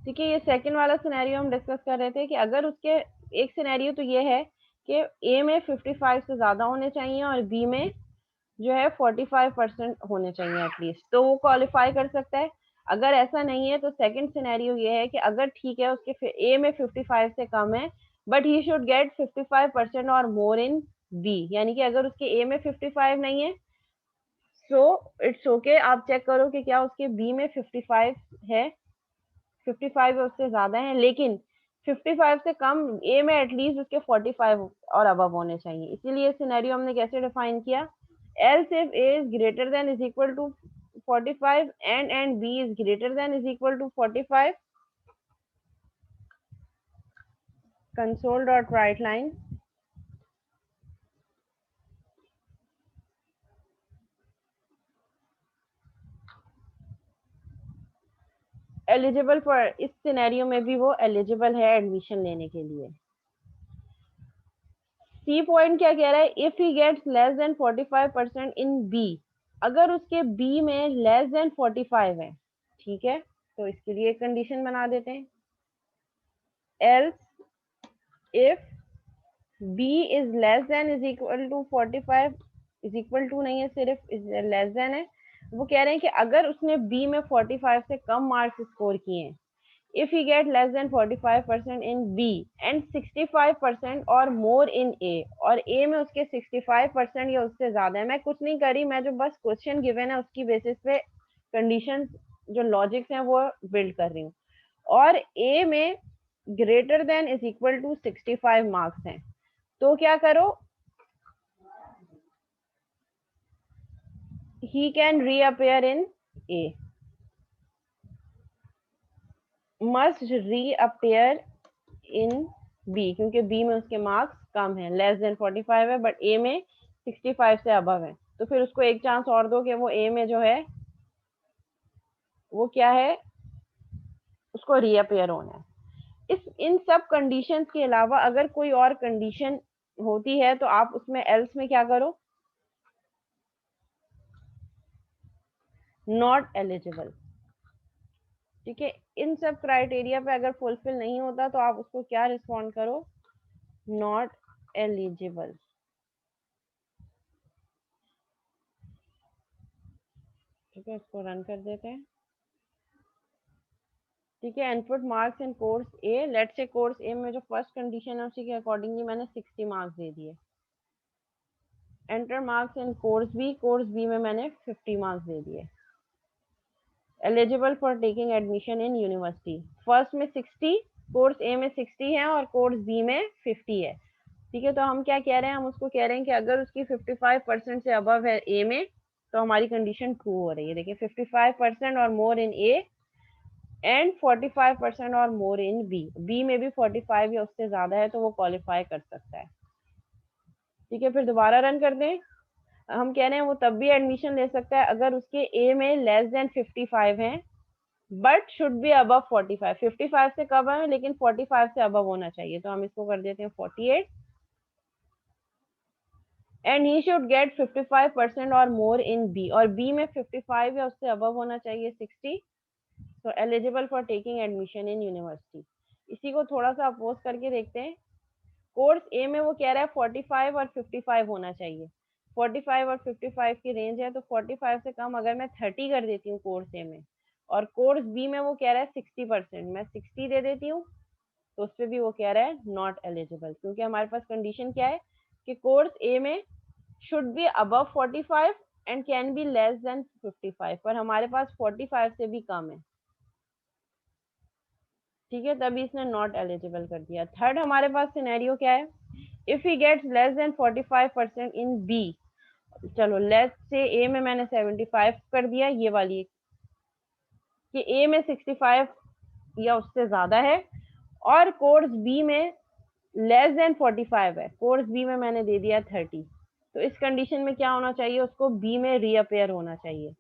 ठीक है, ये सेकंड वाला सिनेरियो हम डिस्कस कर रहे थे कि अगर उसके, एक सिनेरियो तो ये है कि ए में 55 से ज्यादा होने चाहिए और बी में जो है 45% होने चाहिए एटलीस्ट, तो वो क्वालिफाई कर सकता है। अगर ऐसा नहीं है तो सेकंड सिनेरियो ये है कि अगर ठीक है उसके ए में 55 से कम है बट ही शुड गेट 55% और मोर इन बी, यानी कि अगर उसके ए में 55 नहीं है सो इट्स ओके, आप चेक करो कि क्या उसके बी में 55 है, 55 या उससे ज्यादा है, लेकिन 55 से कम ए में एटलीस्ट उसके 45 और अबव होने चाहिए। इसीलिए सिनेरियो हमने कैसे डिफाइन किया, else if a is greater than is equal to 45 and b is greater than is equal to 45, console dot write line eligible for, इस सिनेरियो में भी वो एलिजिबल है एडमिशन लेने के लिए। सी पॉइंट क्या कह रहा है, if he gets less than 45% in B, अगर उसके बी में लेस देन 45 है, ठीक है, तो इसके लिए कंडीशन बना देते हैं, else if b is less than is equal to 45, is equal to नहीं है, सिर्फ लेस देन है। वो कह रहे हैं कि अगर उसने बी में 45 से कम मार्क्स स्कोर किए हैं, if he get less than 45% in B and 65% और more in A, और A में उसके 65% या उससे ज्यादा है, मैं कुछ नहीं करी, मैं जो बस क्वेश्चन गिवन है उसकी बेसिस पे कंडीशन जो लॉजिक्स हैं वो बिल्ड कर रही हूँ, और A में greater than is equal to 65 marks हैं, तो क्या करो, he can reappear in A, must reappear in B, क्योंकि बी में उसके मार्क्स कम है, लेस देन 45 है बट ए में 65 से अबव है, तो फिर उसको एक चांस और दो कि वो ए में जो है वो क्या है, उसको रीअपेयर होना है। इस इन सब कंडीशंस के अलावा अगर कोई और कंडीशन होती है तो आप उसमें एल्स में क्या करो, नॉट एलिजिबल। ठीक है, इन सब क्राइटेरिया पे अगर फुलफिल नहीं होता तो आप उसको क्या रिस्पॉन्ड करो, नॉट एलिजिबल। ठीक है, इसको रन कर देते हैं। ठीक है, input marks in course A, let say course A में जो फर्स्ट कंडीशन है उसी के अकॉर्डिंगली मैंने 60 मार्क्स दे दिए। Enter marks in course B, course B में मैंने 50 मार्क्स दे दिए। Eligible for taking admission in university, first में 60, कोर्स ए में 60 है और कोर्स बी में 50 है। ठीक है, तो हम क्या कह रहे हैं, हम उसको कह रहे हैं कि अगर उसकी 55% से अबव है ए में तो हमारी कंडीशन ट्रू हो रही है। देखिए 55% और मोर इन ए एंड 45% और मोर इन बी, बी में भी 45 या उससे ज्यादा है तो वो क्वालिफाई कर सकता है। ठीक है, फिर दोबारा रन कर दें। हम कह रहे हैं वो तब भी एडमिशन ले सकता है अगर उसके ए में लेस देन 55 है बट शुड बी अबव 45, 55 से कम है लेकिन 45 से अबव होना चाहिए, तो हम इसको कर देते हैं 48, एंड ही शुड गेट 55% और मोर इन बी, और बी में 55 या उससे अबव होना चाहिए 60, तो eligible for taking admission in university. इसी को थोड़ा सा अपोज करके देखते हैं। कोर्स ए में वो कह रहा है 45 और 55 होना चाहिए, 45 और 55 की रेंज है, तो 45 से कम अगर मैं 30 कर देती हूँ कोर्स ए में, और कोर्स बी में वो कह रहा है 60%, मैं 60 दे देती हूँ, तो उस पर भी वो कह रहा है नॉट एलिजिबल, क्योंकि हमारे पास कंडीशन क्या है कि कोर्स ए में should be above 45 and can be less than 55, पर हमारे पास 45 से भी कम है। ठीक है, तभी इसने नॉट एलिजिबल कर दिया। थर्ड हमारे पास सिनेरियो क्या है, if he gets less than 45% in B, चलो लेट से ए में मैंने 75 कर दिया, ये वाली कि ए में 65 या उससे ज्यादा है और कोर्स बी में लेस देन 45 है, कोर्स बी में मैंने दे दिया 30, तो इस कंडीशन में क्या होना चाहिए, उसको बी में रीअपेयर होना चाहिए,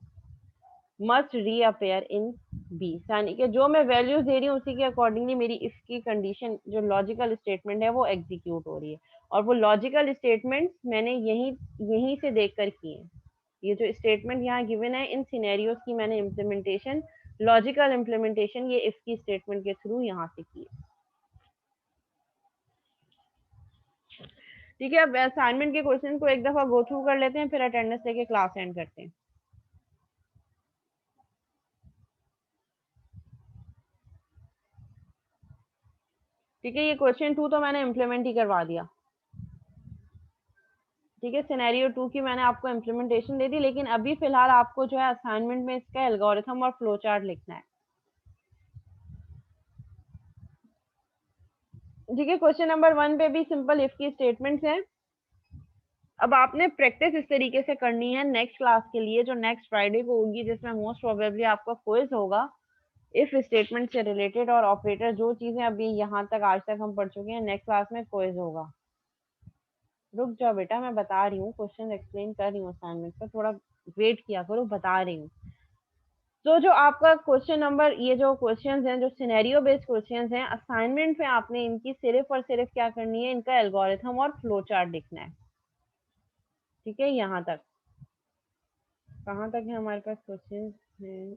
मस्ट रीअपेयर इन बी, यानी कि जो मैं वैल्यूज दे रही हूँ उसी के अकॉर्डिंगली मेरी इसकी कंडीशन जो लॉजिकल स्टेटमेंट है वो एग्जीक्यूट हो रही है, और वो लॉजिकल स्टेटमेंट्स मैंने यहीं यहीं से देख कर किए हैं। ये जो स्टेटमेंट यहाँ गिवन है इन सिनेरियोज की मैंने इम्प्लीमेंटेशन लॉजिकल इम्प्लीमेंटेशन ये इफ की स्टेटमेंट के थ्रू यहाँ से की। ठीक है, अब असाइनमेंट के क्वेश्चन को एक दफा गो थ्रू कर लेते हैं, फिर अटेंडेंस लेके क्लास एंड करते हैं। ठीक है, ये क्वेश्चन 2 तो मैंने इम्प्लीमेंट ही करवा दिया। ठीक है, सिनेरियो 2 की मैंने आपको इम्प्लीमेंटेशन दे दी, लेकिन अभी फिलहाल आपको जो है असाइनमेंट में इसका एल्गोरिथम और फ्लो चार्ट लिखना है। ठीक है, क्वेश्चन नंबर 1 पे भी सिंपल इफ की स्टेटमेंट्स हैं। अब आपने प्रैक्टिस इस तरीके से करनी है नेक्स्ट क्लास के लिए, जो नेक्स्ट फ्राइडे को होगी, जिसमें मोस्ट प्रोबेबली आपका क्विज होगा इफ स्टेटमेंट से रिलेटेड और ऑपरेटर, जो चीजें अभी यहाँ तक आज तक हम पढ़ चुके हैं, नेक्स्ट क्लास में क्विज होगा। रुक जाओ बेटा, मैं बता रही हूँ, क्वेश्चन एक्सप्लेन कर रही हूँ असाइनमेंट का, थोड़ा वेट किया करो, बता रही हूँ। तो जो आपका क्वेश्चन नंबर, ये जो क्वेश्चंस हैं, जो सिनेरियो बेस्ड क्वेश्चंस हैं, असाइनमेंट में आपने इनकी सिर्फ और सिर्फ क्या करनी है, इनका एल्गोरिथम और फ्लो चार्ट लिखना है। ठीक है, यहाँ तक, कहाँ तक है हमारे पास क्वेश्चन है?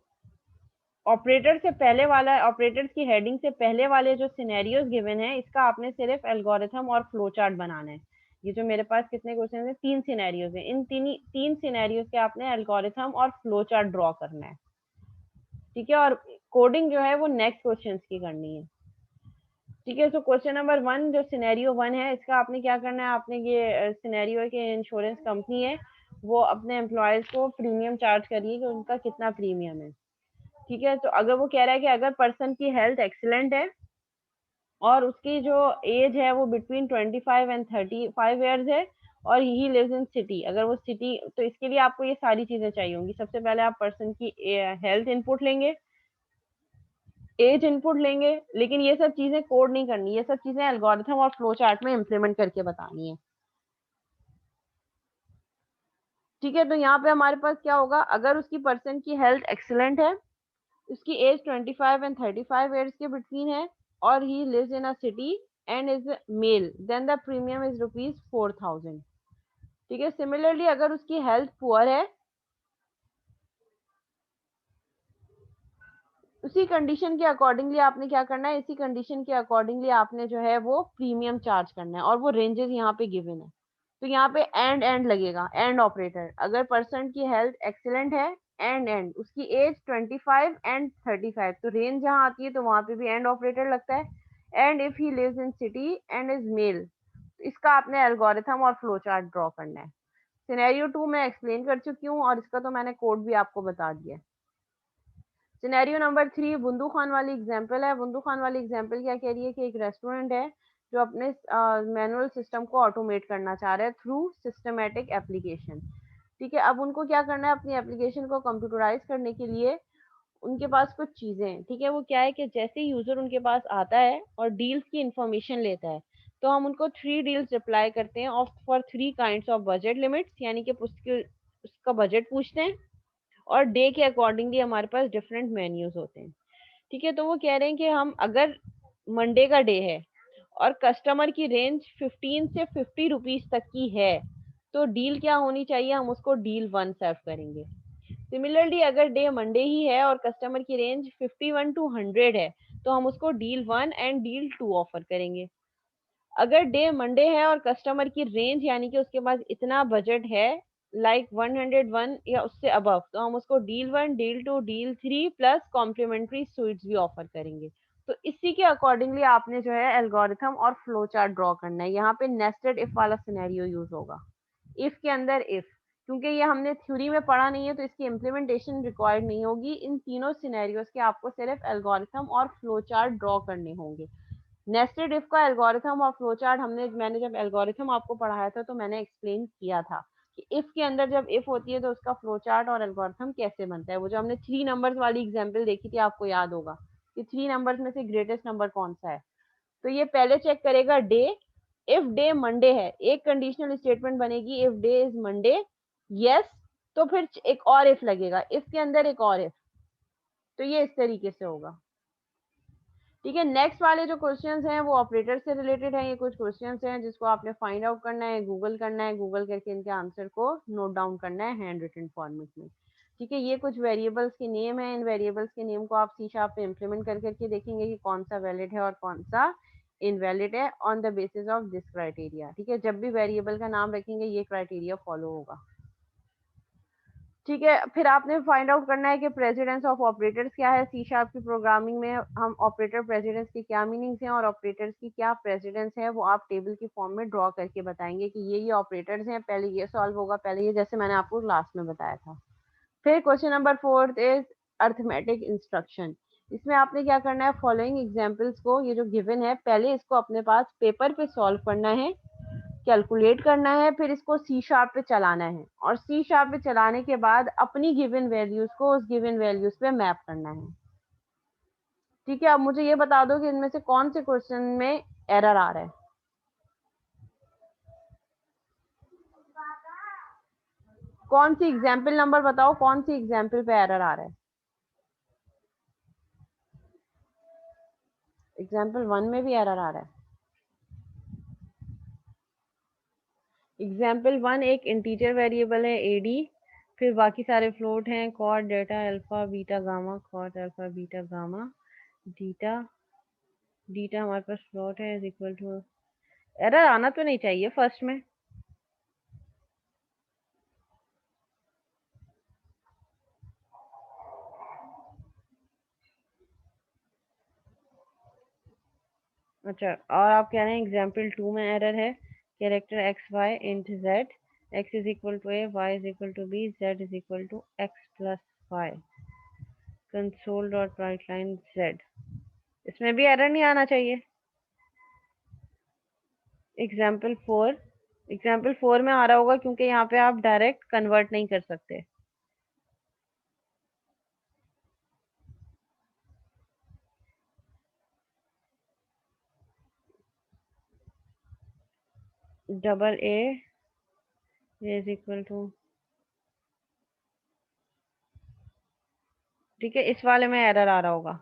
ऑपरेटर से पहले वाला, ऑपरेटर्स की हेडिंग से पहले वाले जो सिनेरियोज गिवन है, इसका आपने सिर्फ एल्गोरिथम और फ्लो चार्ट बनाना है। ये जो मेरे पास कितने क्वेश्चन है, 3 सिनेरियोज है, इन तीन सिनेरियोज के आपने एल्गोरिथम और फ्लो चार्ट ड्रॉ करना है। ठीक है, और कोडिंग जो है वो नेक्स्ट क्वेश्चन की करनी है। ठीक है, तो क्वेश्चन नंबर 1 जो सिनेरियो 1 है, इसका आपने क्या करना है, आपने ये सिनेरियो के इंश्योरेंस कंपनी है, वो अपने एम्प्लॉयज को प्रीमियम चार्ज करिए कि उनका कितना प्रीमियम है। ठीक है, तो अगर वो कह रहा है कि अगर पर्सन की हेल्थ एक्सीलेंट है और उसकी जो एज है वो बिटवीन 25 एंड 35 ईयर्स है, और ही लिव्स इन सिटी, अगर वो सिटी, तो इसके लिए आपको ये सारी चीजें चाहिए होंगी। सबसे पहले आप पर्सन की हेल्थ इनपुट लेंगे, एज इनपुट लेंगे, लेकिन ये सब चीजें कोड नहीं करनी, ये सब चीजें एल्गोरिथम और फ्लो चार्ट में इंप्लीमेंट करके बतानी है। ठीक है, तो यहाँ पे हमारे पास क्या होगा, अगर उसकी पर्सन की हेल्थ एक्सीलेंट है, उसकी एज 25 एंड 35 ईयर्स के बिटवीन है, और he lives in a city and is male, then the premium is ₹4000। ठीक है, सिमिलरली अगर उसकी हेल्थ पुअर है, उसी कंडीशन के अकॉर्डिंगली आपने क्या करना है, इसी कंडीशन के अकॉर्डिंगली आपने जो है वो प्रीमियम चार्ज करना है, और वो रेंजेस यहाँ पे गिवन है। तो यहाँ पे एंड लगेगा, एंड ऑपरेटर, अगर पर्सन की हेल्थ एक्सीलेंट है, एंड उसकी एज 25 एंड 35, तो रेंज जहाँ आती है तो वहां पे भी एंड ऑपरेटर लगता है। And if he lives in city and is male, इसका आपने एल्गोरिथम और फ्लो चार्ट ड्रॉ करना है। सिनेरियो 2 मैं एक्सप्लेन कर चुकी हूँ, और इसका तो मैंने कोड भी आपको बता दिया है। सिनेरियो नंबर 3 बुंदू खान वाली एग्जाम्पल है। बुंदू खान वाली एग्जाम्पल क्या कह रही है कि एक रेस्टोरेंट है जो अपने मैनुअल सिस्टम को ऑटोमेट करना चाह रहा है थ्रू सिस्टमेटिक एप्लीकेशन। ठीक है, अब उनको क्या करना है, अपनी एप्लीकेशन को कंप्यूटराइज करने के लिए उनके पास कुछ चीजें हैं। ठीक है, वो क्या है कि जैसे यूजर उनके पास आता है और डील्स की इंफॉर्मेशन लेता है, तो हम उनको 3 डील्स रिप्लाई करते हैं of for 3 kinds of budget limits, यानी कि उसका बजट पूछते हैं, और डे के अकॉर्डिंगली हमारे पास डिफरेंट मेन्यूज होते हैं। ठीक है, तो वो कह रहे हैं कि हम अगर मंडे का डे है और कस्टमर की रेंज 15 से 50 रुपीज तक की है, तो डील क्या होनी चाहिए, हम उसको डील 1 सर्व करेंगे। सिमिलरली अगर डे मंडे ही है और कस्टमर की रेंज 51 टू 100 है, तो हम उसको डील 1 एंड डील 2 ऑफर करेंगे। अगर डे मंडे है और कस्टमर की रेंज, यानी कि उसके पास इतना बजट है, लाइक 101 या उससे अबव, तो हम उसको deal 1, deal 2, deal 3 plus complimentary sweets भी ऑफर करेंगे। तो इसी के अकॉर्डिंगली आपने जो है एल्गोरिथम और फ्लो चार्ट ड्रॉ करना है। यहाँ पे नेस्टेड इफ वाला सिनेरियो यूज होगा, इफ के अंदर इफ, क्योंकि ये हमने थ्योरी में पढ़ा नहीं है तो इसकी इम्प्लीमेंटेशन रिक्वायर्ड नहीं होगी। इन तीनों सिनेरियोज के आपको सिर्फ एल्गोरिथम और फ्लो चार्ट ड्रॉ करने होंगे। नेस्टेड इफ का एल्गोरिथम और फ्लो चार्ट मैंने जब एल्गोरिथम आपको पढ़ाया था तो मैंने एक्सप्लेन किया था कि इफ के अंदर जब इफ होती है तो उसका फ्लो चार्ट और एल्गोरिथम कैसे बनता है। वो जो हमने 3 नंबर्स वाली एग्जांपल देखी थी, आपको याद होगा कि 3 नंबर्स में से ग्रेटेस्ट नंबर कौन सा है। तो ये पहले चेक करेगा डे, इफ डे मंडे है, एक कंडीशनल स्टेटमेंट बनेगी, if day is Monday, yes, तो फिर एक और इफ लगेगा, इफ के अंदर एक और इफ। तो ये इस तरीके से होगा। ठीक है, नेक्स्ट वाले जो क्वेश्चंस हैं वो ऑपरेटर से रिलेटेड है। ये कुछ क्वेश्चंस हैं जिसको आपने फाइंड आउट करना है, गूगल करना है, गूगल करके इनके आंसर को नोट डाउन करना है हैंड रिटन फॉर्मेट में। ठीक है, ये कुछ वेरिएबल्स के नेम है, इन वेरिएबल्स के नेम को आप सी शार्प पे इम्प्लीमेंट कर करके देखेंगे कि कौन सा वैलिड है और कौन सा इनवैलिड है on the basis of this criteria. ठीक है, जब भी वेरिएबल का नाम रखेंगे ये क्राइटेरिया फॉलो होगा। ठीक है, फिर आपने फाइंड आउट करना है कि प्रेसिडेंस ऑफ ऑपरेटर्स क्या है। सी शार्प की प्रोग्रामिंग में हम ऑपरेटर प्रेसिडेंस की क्या मीनिंग्स हैं और ऑपरेटर्स की क्या प्रेसिडेंस है वो आप टेबल की फॉर्म में ड्रॉ करके बताएंगे कि ये ऑपरेटर्स हैं, पहले ये सॉल्व होगा, पहले ये, जैसे मैंने आपको क्लास में बताया था। फिर question number 4 is arithmetic instruction. इसमें आपने क्या करना है, फॉलोइंग एग्जांपल्स को, ये जो गिवन है पहले इसको अपने पास पेपर पे सॉल्व करना है, कैलकुलेट करना है, फिर इसको सी शार्प पे चलाना है और सी शार्प पे चलाने के बाद अपनी गिवन वैल्यूज को उस गिवन वैल्यूज पे मैप करना है। ठीक है, अब मुझे ये बता दो कि इनमें से कौन से क्वेश्चन में एरर आ रहा है। कौन सी एग्जाम्पल नंबर बताओ, कौन सी एग्जाम्पल पे एरर आ रहा है। एग्जाम्पल 1 में भी एरर आ रहा है। एग्जाम्पल 1 एक इंटीजर वेरिएबल है एडी, फिर बाकी सारे फ्लोट हैं cout data alpha beta gamma, cout alpha beta gamma data, data हमारे पास फ्लोट है इज इक्वल टू, एरर आना तो नहीं चाहिए फर्स्ट में। अच्छा, और आप कह रहे हैं एग्जाम्पल 2 में एरर है, character X Y int Z, X is equal to A, Y is equal to B, Z is equal to X plus Y, console dot write line Z, इसमें भी एरर नहीं आना चाहिए। एग्जाम्पल 4 में आ रहा होगा क्योंकि यहाँ पे आप डायरेक्ट कन्वर्ट नहीं कर सकते। Double A is equal to, ठीक है, इस वाले में एरर आ रहा होगा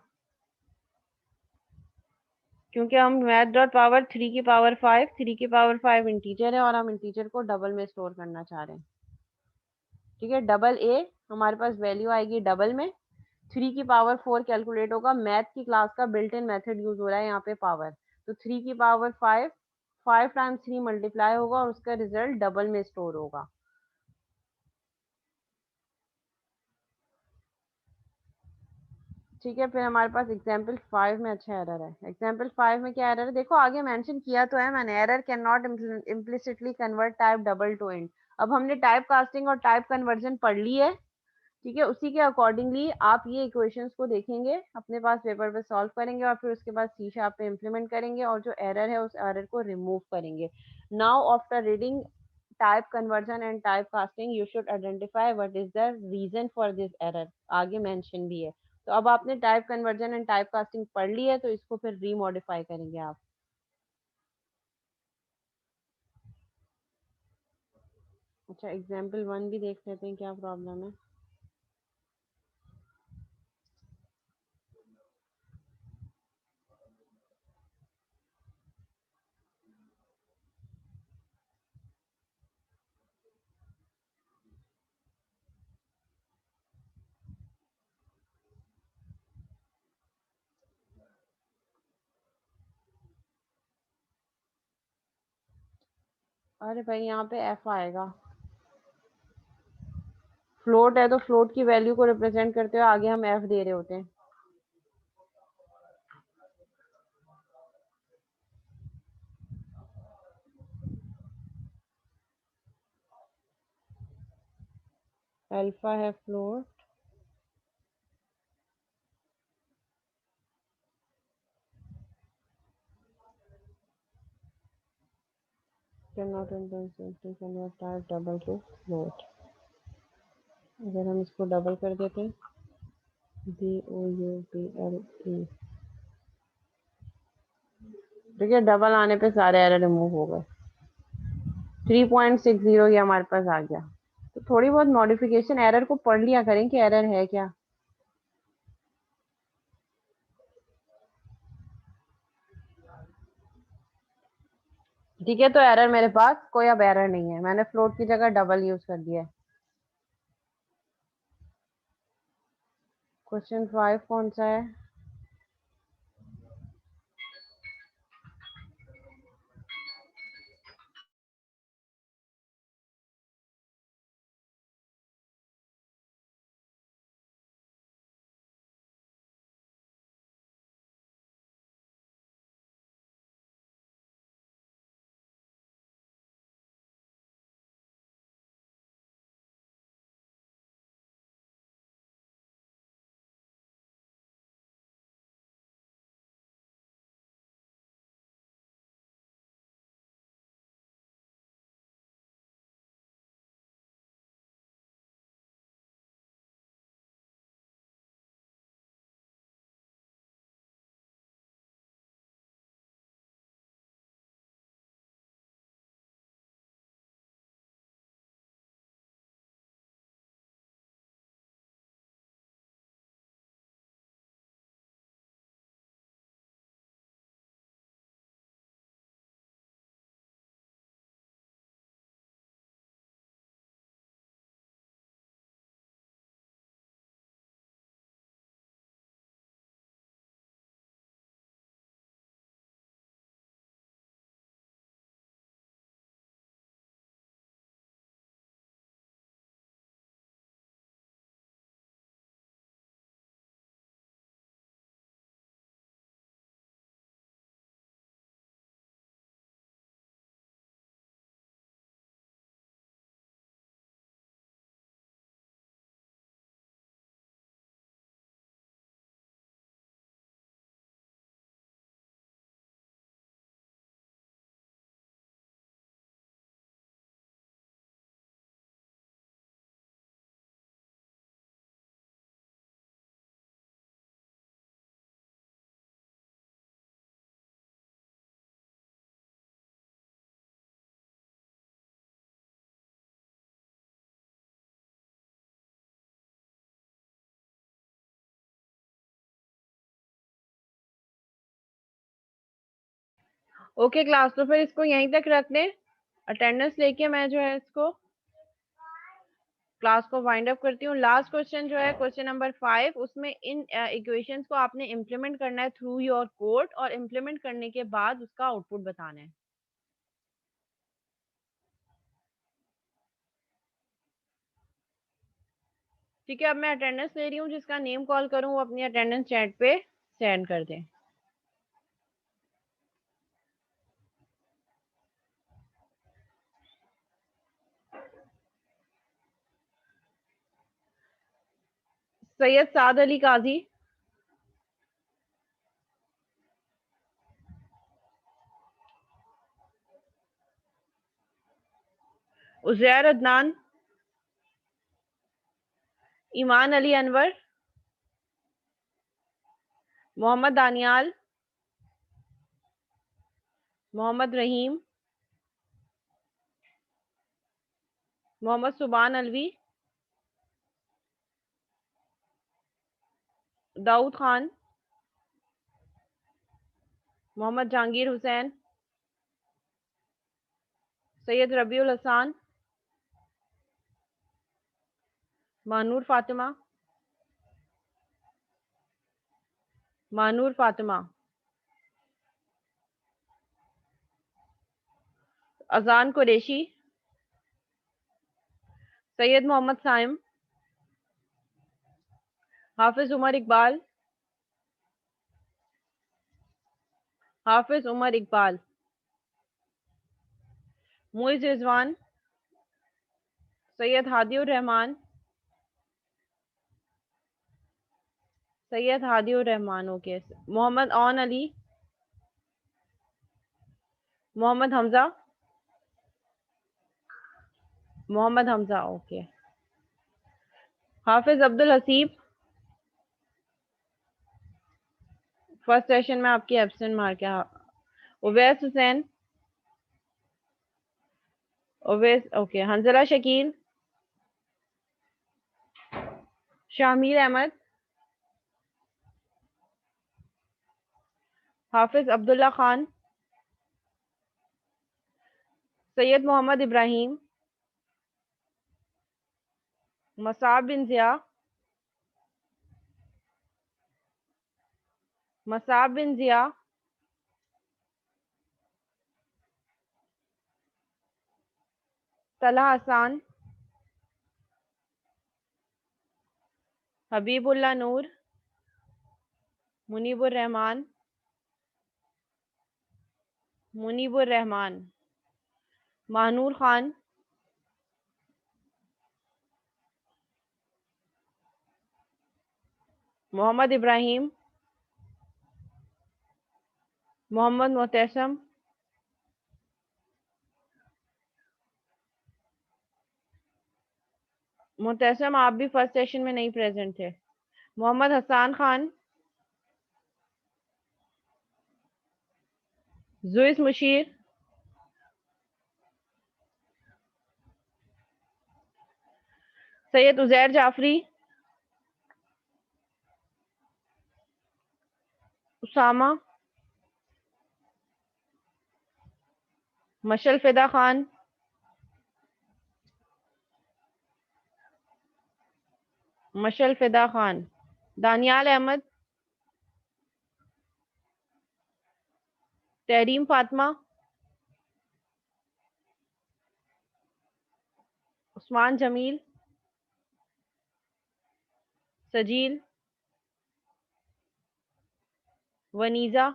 क्योंकि हम मैथ डॉट पावर 3 की पावर 5, 3 की पावर 5 इंटीजर है और हम इंटीजर को डबल में स्टोर करना चाह रहे हैं। ठीक है, डबल ए हमारे पास वैल्यू आएगी डबल में, 3 की पावर 4 कैलकुलेट होगा, मैथ की क्लास का बिल्ट इन मेथड यूज हो रहा है यहाँ पे पावर, तो 3 की पावर 5, 5 टाइम्स 3 मल्टीप्लाई होगा और उसका रिजल्ट डबल में स्टोर होगा। ठीक है, फिर हमारे पास एग्जाम्पल 5 में अच्छा एरर है। एग्जाम्पल 5 में क्या एरर है देखो, आगे मेंशन किया तो है मैंने, error can not implicitly convert type double two int. अब हमने टाइप कास्टिंग और टाइप कन्वर्जन पढ़ ली है। ठीक है, उसी के अकॉर्डिंगली आप ये इक्वेशंस को देखेंगे, अपने पास पेपर पे सॉल्व करेंगे और फिर उसके बाद सी शार्प पे इम्प्लीमेंट करेंगे और जो एरर है उस एरर को रिमूव करेंगे। Now after reading type conversion and type casting you should identify what is the reason for this error, आगे मेंशन भी है। तो अब आपने type conversion and type casting पढ़ ली है तो इसको फिर रीमॉडिफाई करेंगे आप। अच्छा, एग्जाम्पल 1 भी देख लेते हैं क्या प्रॉब्लम है। अरे भाई यहाँ पे एफ आएगा, फ्लोट है तो फ्लोट की वैल्यू को रिप्रेजेंट करते हुए आगे हम एफ दे रहे होते हैं। अल्फा है float, cannot intensity convert type double to float. अगर हम इसको डबल कर देते हैं, D O U P L E, ठीक है, डबल आने पे सारे एरर रिमूव हो गए। 3.60 ये हमारे पास आ गया। तो थोड़ी बहुत मॉडिफिकेशन, एरर को पढ़ लिया करें कि एरर है क्या। ठीक है, तो एरर मेरे पास कोई अब एरर नहीं है, मैंने फ्लोट की जगह डबल यूज कर दिया है। क्वेश्चन 5 कौन सा है? ओके क्लास, तो फिर इसको यहीं तक रख दें। अटेंडेंस लेके मैं जो है इसको क्लास को वाइंड अप करती हूँ। लास्ट क्वेश्चन जो है क्वेश्चन नंबर 5, उसमें इन इक्वेशंस को आपने इम्प्लीमेंट करना है थ्रू योर कोड, और इम्प्लीमेंट करने के बाद उसका आउटपुट बताना है। ठीक है, अब मैं अटेंडेंस ले रही हूँ। जिसका नेम कॉल करूँ वो अपनी अटेंडेंस चैट पे सेंड कर दें। सैयद साद अली काजी, उजैर अदनान, ईमान अली अनवर, मोहम्मद दानियाल, मोहम्मद रहीम, मोहम्मद सुबान अलवी, दाऊद खान, मोहम्मद जहांगीर हुसैन, सैयद रबीउल हसान, मानूर फातिमा, मानूर फातिमा, अजान कुरैशी, सैयद मोहम्मद साइम, हाफिज उमर इकबाल, हाफिज उमर इकबाल, मुइज रिजवान, सैयद हादिउर रहमान, सैयद हादिउर रहमान, ओके। मोहम्मद औन अली, मोहम्मद हमजा, मोहम्मद हमजा, ओके। हाफिज अब्दुल हसीब, फर्स्ट सेशन में आपकी एब्सेंट मार के। उवैस हुसैन, उवैस, ओके। हंजला शकील, शामिर अहमद, हाफिज अब्दुल्ला खान, सैयद मोहम्मद इब्राहिम, मसाब बिन जिया, मसाब बिन जिया, तलहा हसान, हबीबुल्ला नूर, मुनीबुर रहमान, मुनीबुर रहमान, महानूर खान, मोहम्मद इब्राहिम, मोहम्मद मोहतसम, मोहतसम आप भी फर्स्ट सेशन में नहीं प्रेजेंट थे। मोहम्मद हसान खान, जुइस मुशीर, सैयद उजैर जाफरी, उसामा, मशल फिदा खान, मशल फिदा खान, दानियाल अहमद, तहरीम फातिमा, उस्मान जमील, सजील, वनीजा,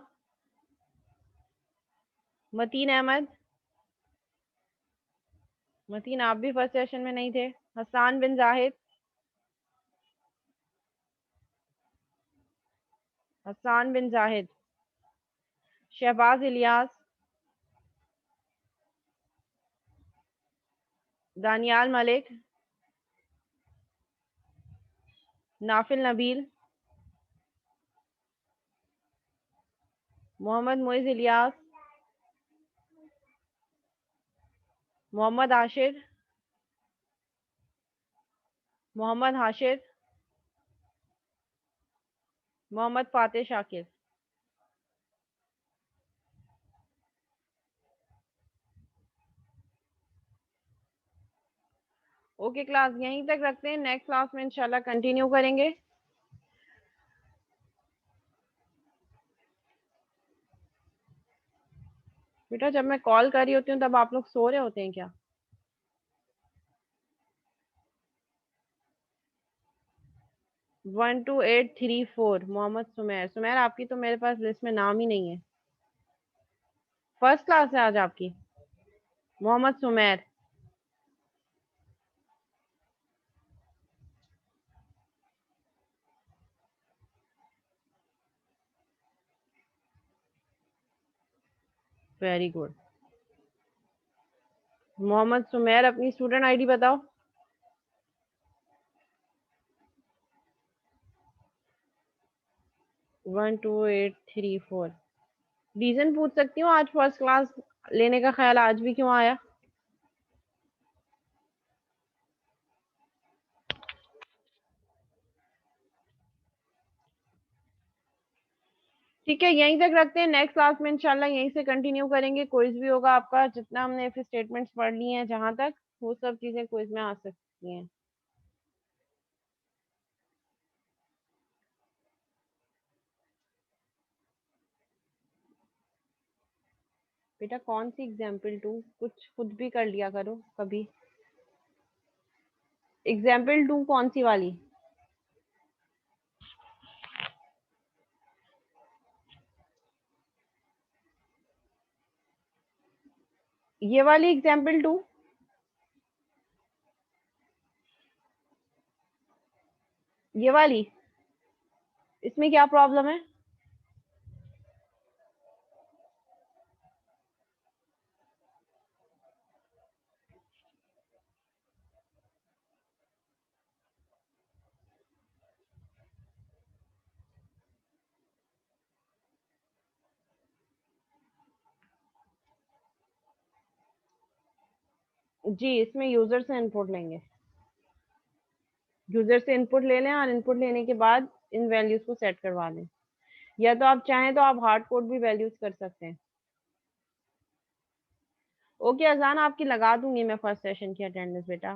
मतीन अहमद, मतीन आप भी फर्स्ट सेशन में नहीं थे। हसान बिन जाहिद, हसान बिन जाहिद, शहबाज इलियास, दानियाल मलिक, नाफिल नबील, मोहम्मद मोइज इलियास, मोहम्मद आशिर, मोहम्मद हाशिर, मोहम्मद फातेह शाकिर। ओके क्लास यहीं तक रखते हैं, नेक्स्ट क्लास में इंशाल्लाह कंटिन्यू करेंगे। बेटा जब मैं कॉल कर रही होती हूँ तब आप लोग सो रहे होते हैं क्या? 12834 मोहम्मद सुमेर। सुमेर आपकी तो मेरे पास लिस्ट में नाम ही नहीं है। फर्स्ट क्लास है आज आपकी। मोहम्मद सुमेर। Very good. मोहम्मद सुमेर अपनी स्टूडेंट आईडी बताओ। 12834। रीजन पूछ सकती हूँ आज फर्स्ट क्लास लेने का ख्याल आज भी क्यों आया? ठीक है यहीं तक रखते हैं, नेक्स्ट क्लास में इंशाल्लाह यहीं से कंटिन्यू करेंगे। क्विज भी होगा आपका, जितना हमने फिर स्टेटमेंट्स पढ़ लिए हैं जहां तक, वो सब चीजें क्विज में आ सकती हैं। बेटा कौन सी एग्जाम्पल टू, कुछ खुद भी कर लिया करो कभी। एग्जाम्पल टू कौन सी वाली? ये वाली एग्जाम्पल टू? ये वाली? इसमें क्या प्रॉब्लम है? जी इसमें यूजर से इनपुट लेंगे। यूजर से इनपुट ले लें और इनपुट लेने के बाद इन वैल्यूज को सेट करवा दें, या तो आप चाहें तो आप हार्ड कोड भी वैल्यूज कर सकते हैं। ओके अजान आपकी लगा दूंगी मैं फर्स्ट सेशन की अटेंडेंस बेटा।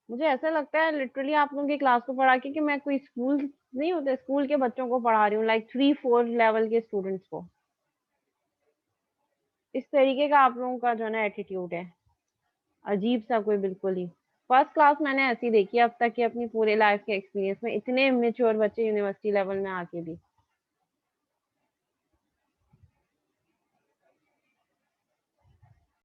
मुझे ऐसा लगता है लिटरली आप लोगों की क्लास को पढ़ा के कि मैं कोई स्कूल नहीं होते, स्कूल के बच्चों को पढ़ा रही हूँ, लाइक 3-4 लेवल के स्टूडेंट्स को। इस तरीके का आप लोगों का जो है ना एटीट्यूड है, अजीब सा कोई बिल्कुल ही। फर्स्ट क्लास मैंने ऐसी देखी है अब तक की अपनी पूरे लाइफ के एक्सपीरियंस में, इतने इमेच्योर बच्चे यूनिवर्सिटी लेवल में आके भी।